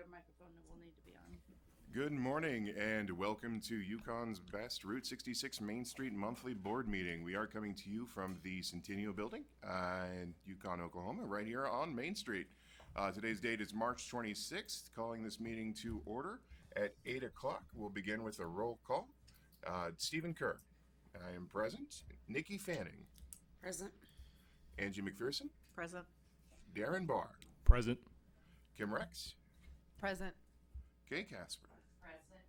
your microphone will need to be on. Good morning and welcome to Yukon's Best Route 66 Main Street Monthly Board Meeting. We are coming to you from the Centennial Building in Yukon, Oklahoma, right here on Main Street. Today's date is March 26th. Calling this meeting to order at 8 o'clock. We'll begin with a roll call. Stephen Kerr, I am present. Nikki Fanning. Present. Angie McPherson. Present. Darren Barr. Present. Kim Rex. Present. Kay Casper. Present.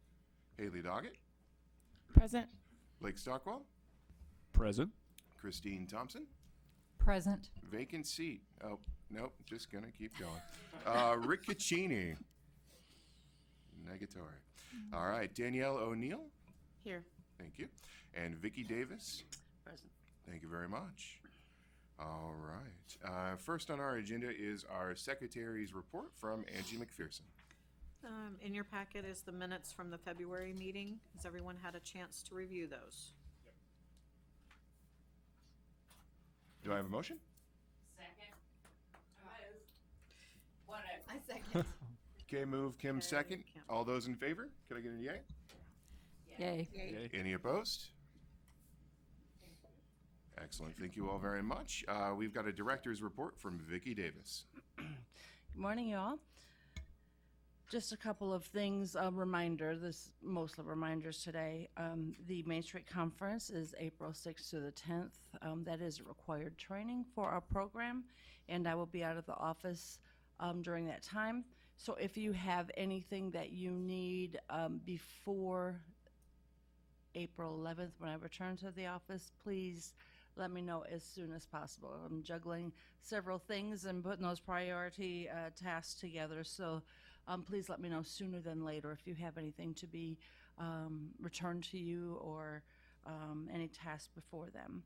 Haley Doggett. Present. Blake Stockwell. Present. Christine Thompson. Present. Vacant seat. Oh, nope, just gonna keep going. Rick Caccini. Negatory. All right, Danielle O'Neill. Here. Thank you. And Vicki Davis. Present. Thank you very much. All right. First on our agenda is our secretary's report from Angie McPherson. In your packet is the minutes from the February meeting. Has everyone had a chance to review those? Do I have a motion? Second. Whatever. I second. Okay, move. Kim second. Kim. All those in favor? Can I get a yay? Yay. Yay. Any opposed? Excellent. Thank you all very much. We've got a director's report from Vicki Davis. Good morning, y'all. Just a couple of things, a reminder, mostly reminders today. The Main Street Conference is April 6th to the 10th. That is required training for our program, and I will be out of the office during that time. So if you have anything that you need before April 11th, when I return to the office, please let me know as soon as possible. I'm juggling several things and putting those priority tasks together, so please let me know sooner than later if you have anything to be returned to you or any tasks before them.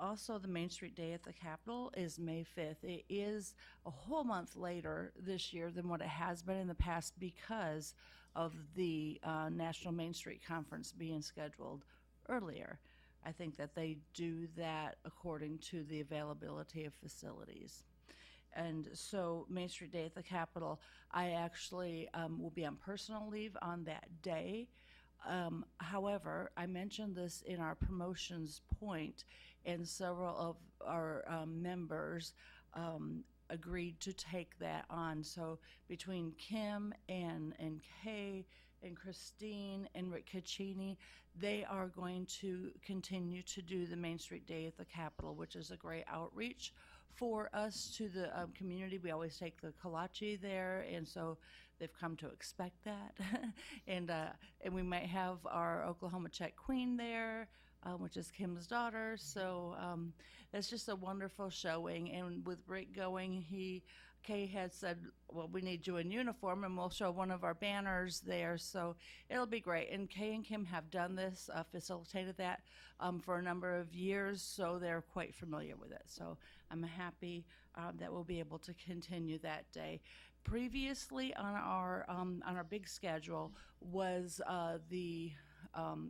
Also, the Main Street Day at the Capitol is May 5th. It is a whole month later this year than what it has been in the past because of the National Main Street Conference being scheduled earlier. I think that they do that according to the availability of facilities. And so Main Street Day at the Capitol, I actually will be on personal leave on that day. However, I mentioned this in our promotions point, and several of our members agreed to take that on. So between Kim and Kay and Christine and Rick Caccini, they are going to continue to do the Main Street Day at the Capitol, which is a great outreach for us to the community. We always take the kolache there, and so they've come to expect that. and we might have our Oklahoma Czech Queen there, which is Kim's daughter. So that's just a wonderful showing. And with Rick going, Kay had said, well, we need you in uniform, and we'll show one of our banners there. So it'll be great. And Kay and Kim have done this, facilitated that for a number of years, so they're quite familiar with it. So I'm happy that we'll be able to continue that day. Previously on our big schedule was the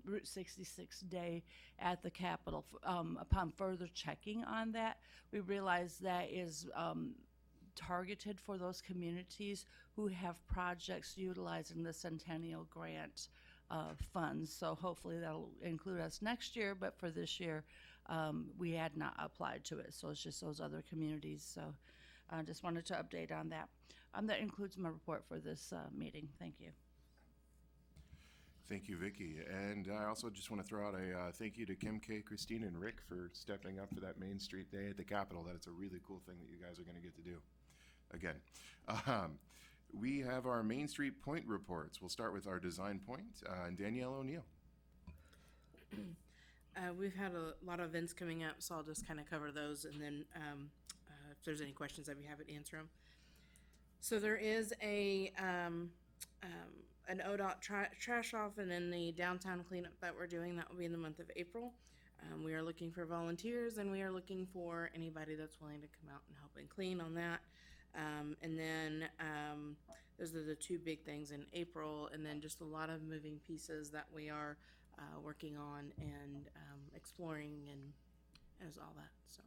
Route 66 day at the Capitol. Upon further checking on that, we realized that is targeted for those communities who have projects utilizing the Centennial Grant funds. So hopefully that'll include us next year, but for this year, we had not applied to it. So it's just those other communities. So I just wanted to update on that. That includes my report for this meeting. Thank you. Thank you, Vicki. And I also just want to throw out a thank you to Kim, Kay, Christine, and Rick for stepping up for that Main Street Day at the Capitol. That's a really cool thing that you guys are going to get to do. Again, we have our Main Street Point reports. We'll start with our design point. Danielle O'Neill. We've had a lot of events coming up, so I'll just kind of cover those, and then if there's any questions, I'd be happy to answer them. So there is an ODOT trash off and then the downtown cleanup that we're doing. That will be in the month of April. We are looking for volunteers, and we are looking for anybody that's willing to come out and help and clean on that. And then those are the two big things in April, and then just a lot of moving pieces that we are working on and exploring and as all that. So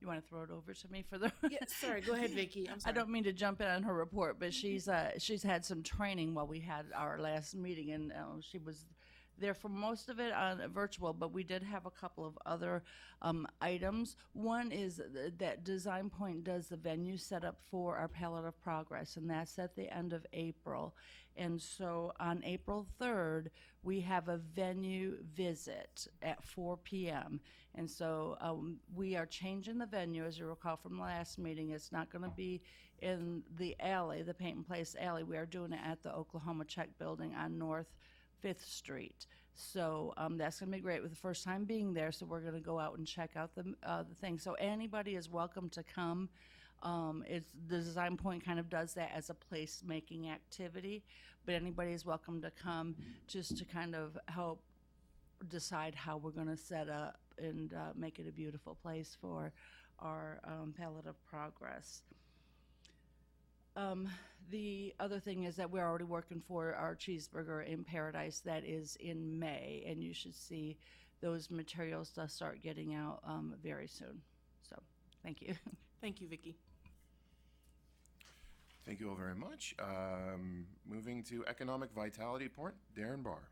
You want to throw it over to me for the? Yeah, sorry, go ahead, Vicky. I'm I sorry. don't mean to jump in on her report, but she's had some training while we had our last meeting, and she was there for most of it on virtual. But we did have a couple of other items. One is that Design Point does the venue setup for our Palette of Progress, and that's at the end of April. And so on April 3rd, we have a venue visit at 4 p.m. And so we are changing the venue, as you recall from the last meeting. It's not going to be in the alley, the Paint and Place alley. We are doing it at the Oklahoma Check Building on North 5th Street. So that's going to be great with the first time being there. So we're going to go out and check out the thing. So anybody is welcome to come. It's the Design Point kind of does that as a place-making activity, but anybody is welcome to come just to kind of help decide how we're going to set up and make it a beautiful place for our Palette of Progress. The other thing is that we're already working for our Cheeseburger in Paradise that is in May, and you should see those materials to start getting out very soon. So, thank you. Thank you, Vicky. Thank you all very much. Moving to Economic Vitality Report, Darren Barr.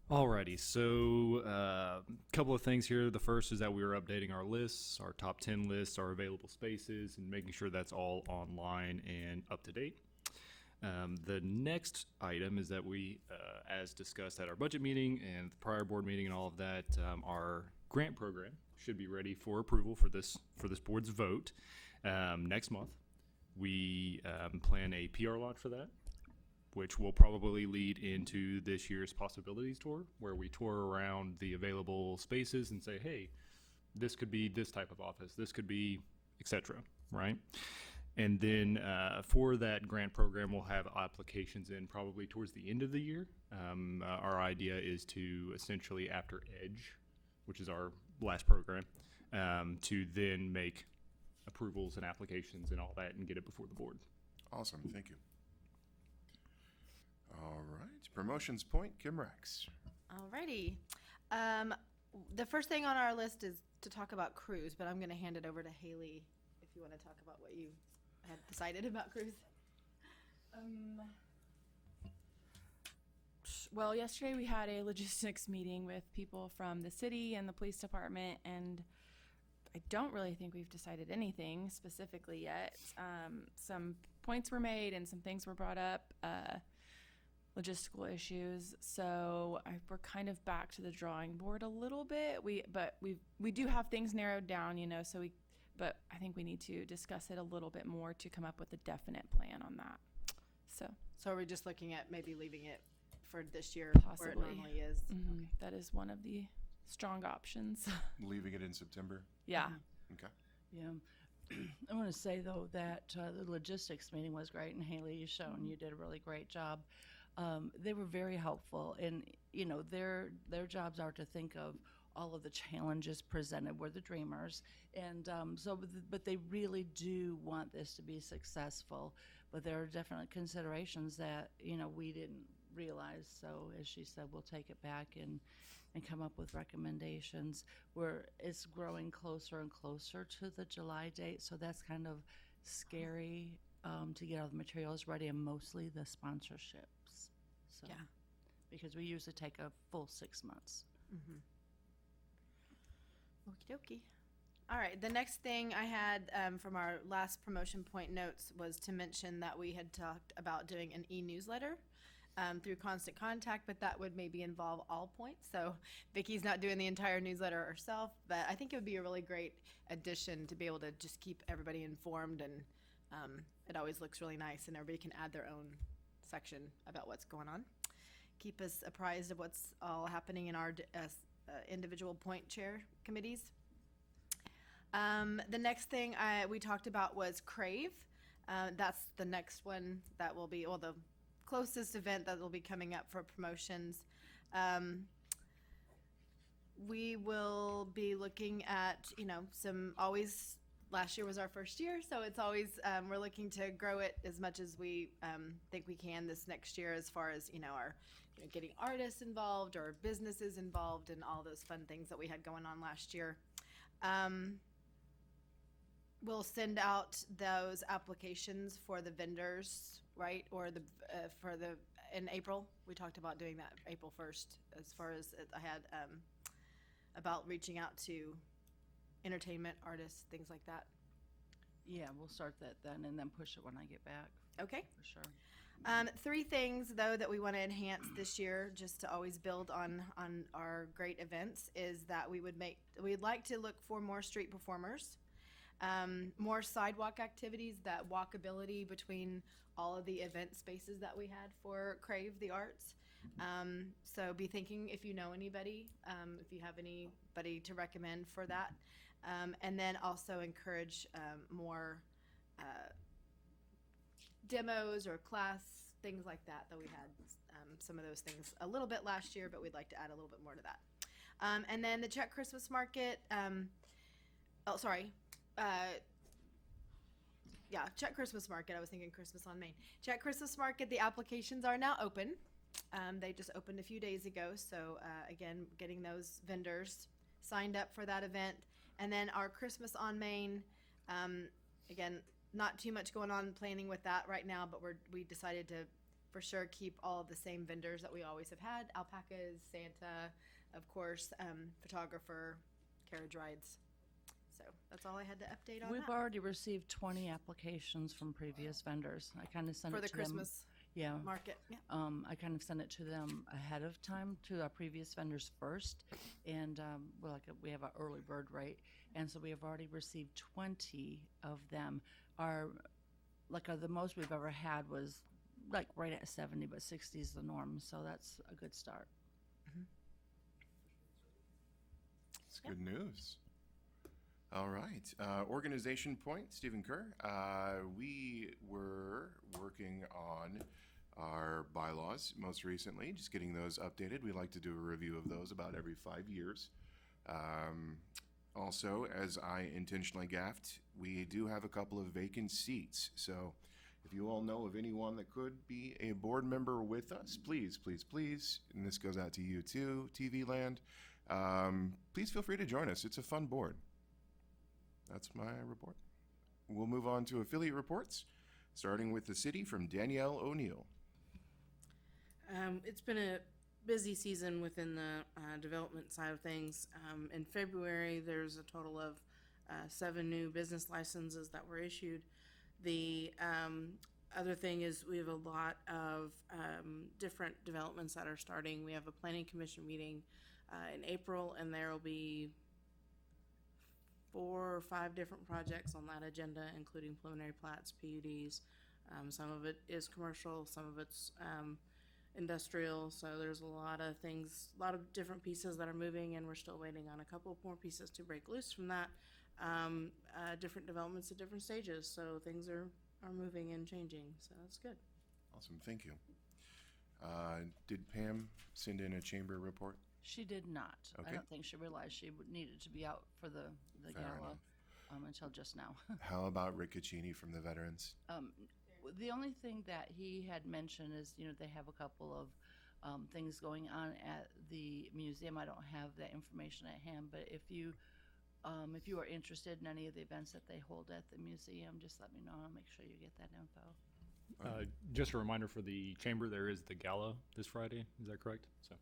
Alrighty, so a couple of things here. The first is that we are updating our lists, our top 10 lists, our available spaces, and making sure that's all online and up to date. The next item is that we, as discussed at our budget meeting and the prior board meeting and all of that, our grant program should be ready for approval for this board's vote next month. We plan a PR launch for that, which will probably lead into this year's possibilities tour, where we tour around the available spaces and say, hey, this could be this type of office, this could be, etc., right? And then for that grant program, we'll have applications in probably towards the end of the year. Our idea is to essentially, after EDGE, which is our last program, to then make approvals and applications and all that and get it before the board. Awesome, thank you. All right, Promotions Point, Kim Rex. Alrighty. The first thing on our list is to talk about cruise, but I'm going to hand it over to Haley if you want to talk about what you had decided about cruise. Well, yesterday we had a logistics meeting with people from the city and the police department, and I don't really think we've decided anything specifically yet. Some points were made and some things were brought up, logistical issues. So we're kind of back to the drawing board a little bit. We do have things narrowed down, but I think we need to discuss it a little bit more to come up with a definite plan on that. So are we just looking at maybe leaving it for this year where it Possibly. normally is? Mhm. That is one of the strong options. Leaving it in September. Yeah. Okay. Yeah. I want to say, though, that the logistics meeting was great, and Haley, you shown you did a really great job. They were very helpful, and, their jobs are to think of all of the challenges presented. We're the dreamers, and but they really do want this to be successful, but there are definitely considerations that, we didn't realize. So, as she said, we'll take it back and come up with recommendations. It's growing closer and closer to the July date, so that's kind of scary to get all the materials ready, and mostly the sponsorships. So, Yeah. because we usually take a full 6 months. Okie dokie. All right. The next thing I had from our last promotion point notes was to mention that we had talked about doing an e-newsletter through Constant Contact, but that would maybe involve all points. So Vicky's not doing the entire newsletter herself, but I think it would be a really great addition to be able to just keep everybody informed, and it always looks really nice, and everybody can add their own section about what's going on. Keep us apprised of what's all happening in our individual point chair committees. The next thing we talked about was Crave. That's the next one that will be, the closest event that will be coming up for promotions. We will be looking at, last year was our first year, so it's always, we're looking to grow it as much as we think we can this next year, as far as, our getting artists involved or businesses involved and all those fun things that we had going on last year. we'll send out those applications for the vendors, right? Or the, in April, we talked about doing that April 1st, as far as I had, about reaching out to entertainment artists, things like that. Yeah, we'll start that then and then push it when I get back, Okay. for sure. Three things though that we want to enhance this year, just to always build on our great events, is that we'd like to look for more street performers, more sidewalk activities, that walkability between all of the event spaces that we had for Crave the Arts. So be thinking if you know anybody, if you have anybody to recommend for that, and then also encourage more demos or class, things like that we had some of those things a little bit last year, but we'd like to add a little bit more to that. And then the Czech Christmas Market, Czech Christmas Market, I was thinking Christmas on Main. Czech Christmas Market, the applications are now open. They just opened a few days ago, so again, getting those vendors signed up for that event. And then our Christmas on Main, again, not too much going on planning with that right now, but we decided to for sure keep all of the same vendors that we always have had: alpacas, Santa, of course, photographer, carriage rides. So that's all I had to update on We've that. already received 20 applications from previous vendors. I kind of sent For it the to them. Christmas Yeah. market. Yeah. I kind of sent it to them ahead of time, to our previous vendors first, and we have an early bird rate, and so we have already received 20 of them. The most we've ever had was like right at 70, but 60 is the norm, so that's a good start. It's good news. All right. Organization point, Stephen Kerr. We were working on our bylaws most recently, just getting those updated. We like to do a review of those about every 5 years. Also, as I intentionally gaffed, we do have a couple of vacant seats. So if you all know of anyone that could be a board member with us, please, please, please, and this goes out to you too, TV Land, please feel free to join us. It's a fun board. That's my report. We'll move on to affiliate reports, starting with the city from Danielle O'Neill. It's been a busy season within the development side of things. In February, there's a total of 7 new business licenses that were issued. The other thing is we have a lot of different developments that are starting. We have a planning commission meeting in April, and there will be 4 or 5 different projects on that agenda, including preliminary plats, PUDs. Some of it is commercial, some of it's industrial, so there's a lot of things, a lot of different pieces that are moving, and we're still waiting on a couple more pieces to break loose from that. Different developments at different stages, so things are moving and changing, so that's good. Awesome, thank you. Did Pam send in a chamber report? She did not. Okay. I don't think she realized she needed to be out for the Fair gala enough. until just now. How about Rick Caccini from the Veterans? The only thing that he had mentioned is, they have a couple of things going on at the museum. I don't have that information at hand, but if you are interested in any of the events that they hold at the museum, just let me know. I'll make sure you get that info. Just a reminder for the chamber, there is the gala this Friday. Is that correct? So.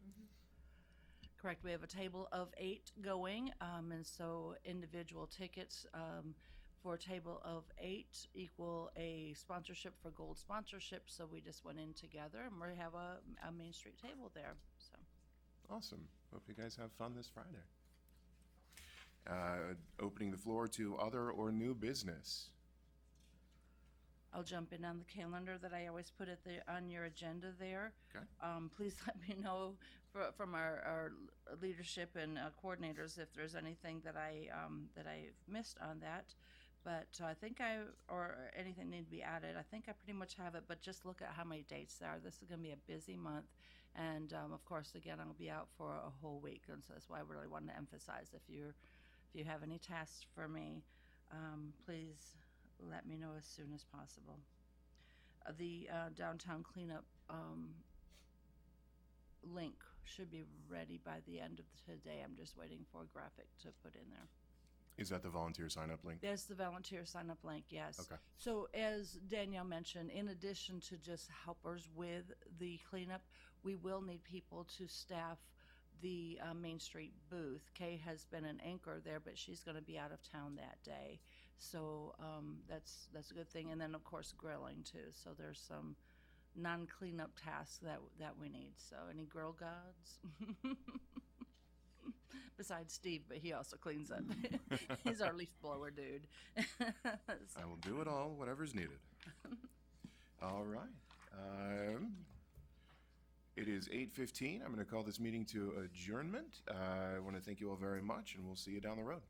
Correct. We have a table of 8 going, and so individual tickets for a table of 8 equal a sponsorship for gold sponsorship. So we just went in together, and we have a Main Street table there. So Awesome. Hope you guys have fun this Friday. Opening the floor to other or new business. I'll jump in on the calendar that I always put on your agenda there. Okay. Please let me know from our leadership and coordinators if there's anything that I've missed on that. But I think or anything need to be added. I think I pretty much have it, but just look at how many dates there are. This is going to be a busy month. And of course, again, I'll be out for a whole week. And so that's why I really wanted to emphasize, if you have any tasks for me, please let me know as soon as possible. The downtown cleanup link should be ready by the end of today. I'm just waiting for a graphic to put in there. Is that the volunteer sign-up link? There's the volunteer sign-up link, yes. Okay. So as Danielle mentioned, in addition to just helpers with the cleanup, we will need people to staff the Main Street booth. Kay has been an anchor there, but she's going to be out of town that day. So that's a good thing. And then, of course, grilling, too. So there's some non-cleanup tasks that we need. So any grill gods? Besides Steve, but he also cleans up. He's our leaf blower dude. I will do it all, whatever's needed. All right. It is 8:15. I'm going to call this meeting to adjournment. I want to thank you all very much, and we'll see you down the road.